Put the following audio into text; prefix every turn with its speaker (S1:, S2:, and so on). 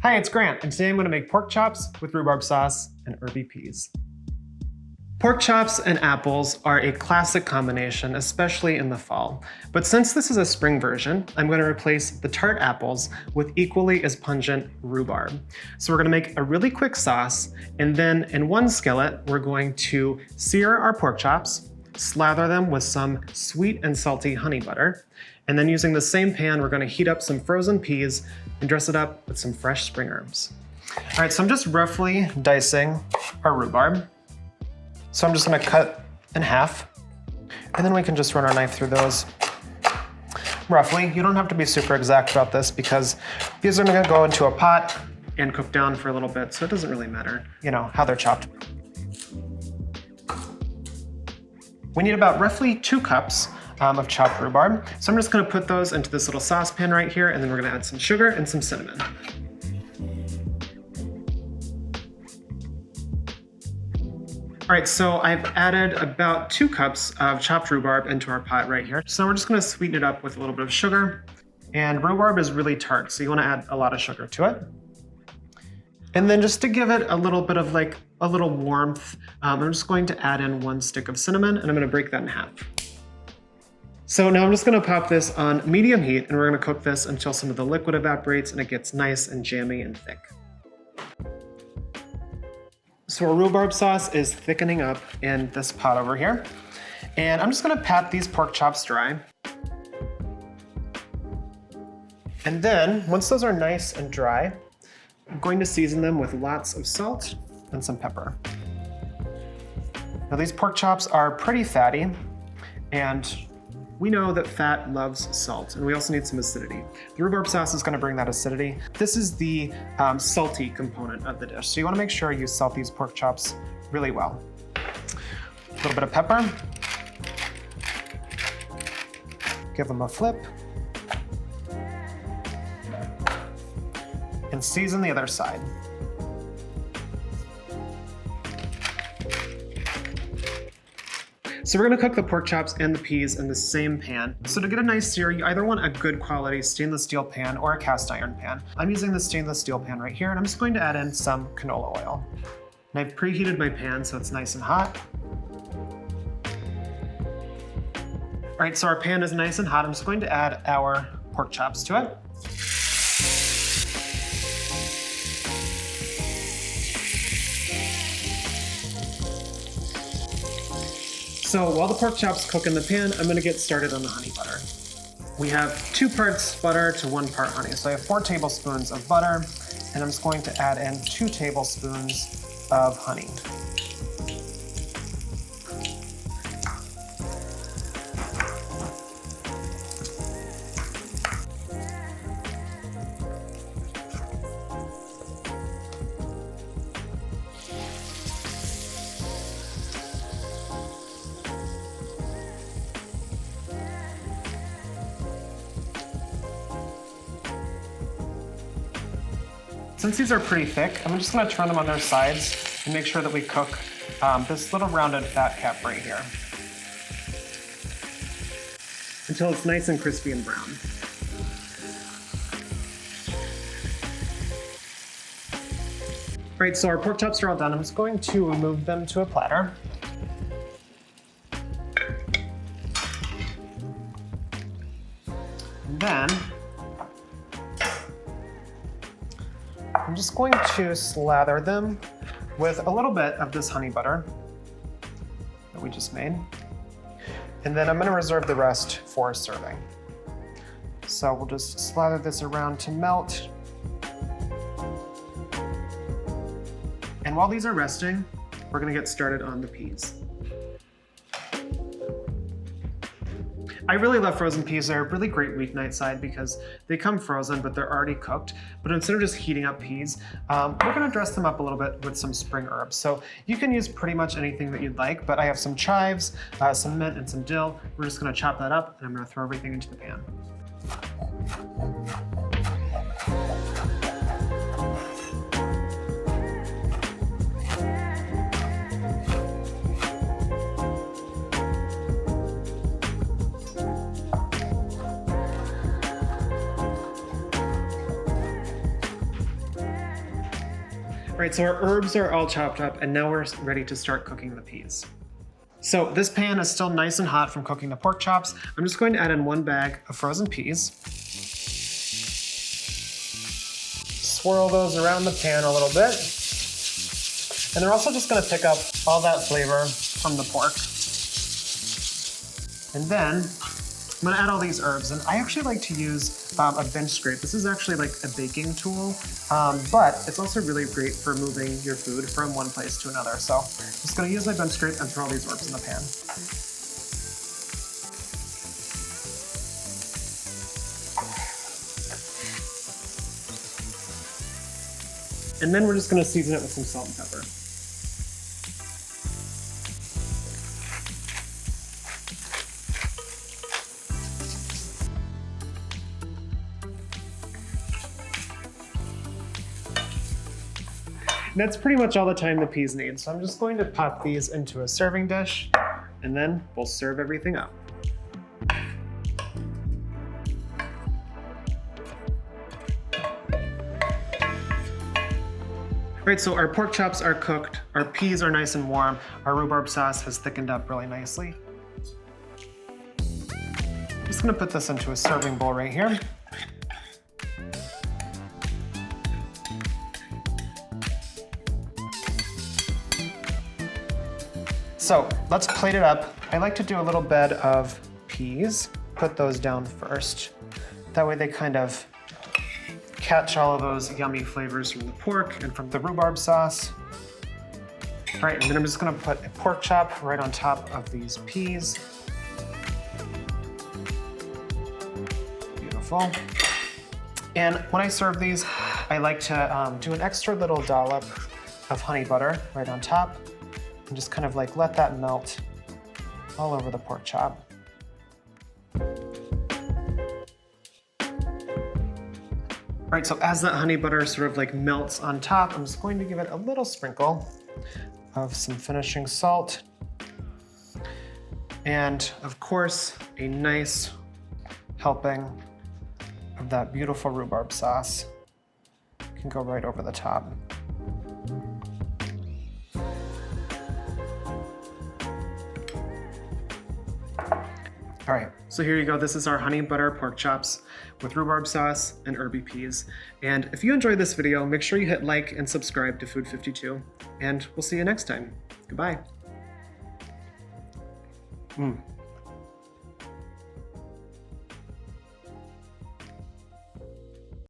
S1: Hi, it's Grant, and today I'm going to make pork chops with rhubarb sauce and herby peas. Pork chops and apples are a classic combination, especially in the fall. But since this is a spring version, I'm going to replace the tart apples with equally as pungent rhubarb. So we're going to make a really quick sauce, and then in one skillet, we're going to sear our pork chops, slather them with some sweet and salty honey butter, and then using the same pan, we're going to heat up some frozen peas and dress it up with some fresh spring herbs. All right, so I'm just roughly dicing our rhubarb. So I'm just gonna cut in half, and then we can just run our knife through those roughly. You don't have to be super exact about this because these are gonna go into a pot and cook down for a little bit, so it doesn't really matter, how they're chopped. We need about roughly 2 cups of chopped rhubarb. So I'm just gonna put those into this little saucepan right here, and then we're gonna add some sugar and some cinnamon. All right, so I've added about 2 cups of chopped rhubarb into our pot right here. So we're just gonna sweeten it up with a little bit of sugar. And rhubarb is really tart, so you wanna add a lot of sugar to it. And then just to give it a little bit of a little warmth, I'm just going to add in 1 stick of cinnamon, and I'm gonna break that in half. So now I'm just gonna pop this on medium heat, and we're gonna cook this until some of the liquid evaporates and it gets nice and jammy and thick. So our rhubarb sauce is thickening up in this pot over here. And I'm just gonna pat these pork chops dry. And then, once those are nice and dry, I'm going to season them with lots of salt and some pepper. Now these pork chops are pretty fatty, and we know that fat loves salt, and we also need some acidity. The rhubarb sauce is gonna bring that acidity. This is the salty component of the dish, so you wanna make sure you salt these pork chops really well. A little bit of pepper. Give them a flip. And season the other side. So we're gonna cook the pork chops and the peas in the same pan. So to get a nice sear, you either want a good quality stainless steel pan or a cast iron pan. I'm using the stainless steel pan right here, and I'm just going to add in some canola oil. And I've preheated my pan so it's nice and hot. All right, so our pan is nice and hot. I'm just going to add our pork chops to it. So while the pork chops cook in the pan, I'm gonna get started on the honey butter. We have 2 parts butter to 1 part honey. So I have 4 tablespoons of butter, and I'm just going to add in 2 tablespoons of honey. Since these are pretty thick, I'm just gonna turn them on their sides and make sure that we cook this little rounded fat cap right here until it's nice and crispy and brown. All right, so our pork chops are all done. I'm just going to remove them to a platter. And then I'm just going to slather them with a little bit of this honey butter that we just made. And then I'm gonna reserve the rest for serving. So we'll just slather this around to melt. And while these are resting, we're gonna get started on the peas. I really love frozen peas. They're a really great weeknight side because they come frozen, but they're already cooked. But instead of just heating up peas, we're gonna dress them up a little bit with some spring herbs. So you can use pretty much anything that you'd like, but I have some chives, some mint, and some dill. We're just gonna chop that up, and I'm gonna throw everything into the pan. Right, so our herbs are all chopped up and now we're ready to start cooking the peas. So this pan is still nice and hot from cooking the pork chops. I'm just going to add in 1 bag of frozen peas. Swirl those around the pan a little bit. And they're also just gonna pick up all that flavor from the pork. And then I'm gonna add all these herbs, and I actually like to use a bench scrape. This is actually like a baking tool, but it's also really great for moving your food from one place to another. So I'm just gonna use my bench scrape and throw all these herbs in the pan. And then we're just gonna season it with some salt and pepper. That's pretty much all the time the peas need. So I'm just going to pop these into a serving dish and then we'll serve everything up. Right, so our pork chops are cooked, our peas are nice and warm, our rhubarb sauce has thickened up really nicely. I'm just gonna put this into a serving bowl right here. So let's plate it up. I like to do a little bed of peas, put those down first. That way they kind of catch all of those yummy flavors from the pork and from the rhubarb sauce. All right, and then I'm just gonna put a pork chop right on top of these peas. Beautiful. And when I serve these, I like to do an extra little dollop of honey butter right on top. And just kind of like let that melt all over the pork chop. All right, so as that honey butter sort of like melts on top, I'm just going to give it a little sprinkle of some finishing salt. And of course, a nice helping of that beautiful rhubarb sauce can go right over the top. All right, so here you go. This is our honey butter pork chops with rhubarb sauce and herby peas. And if you enjoyed this video, make sure you hit like and subscribe to Food 52, and we'll see you next time. Goodbye.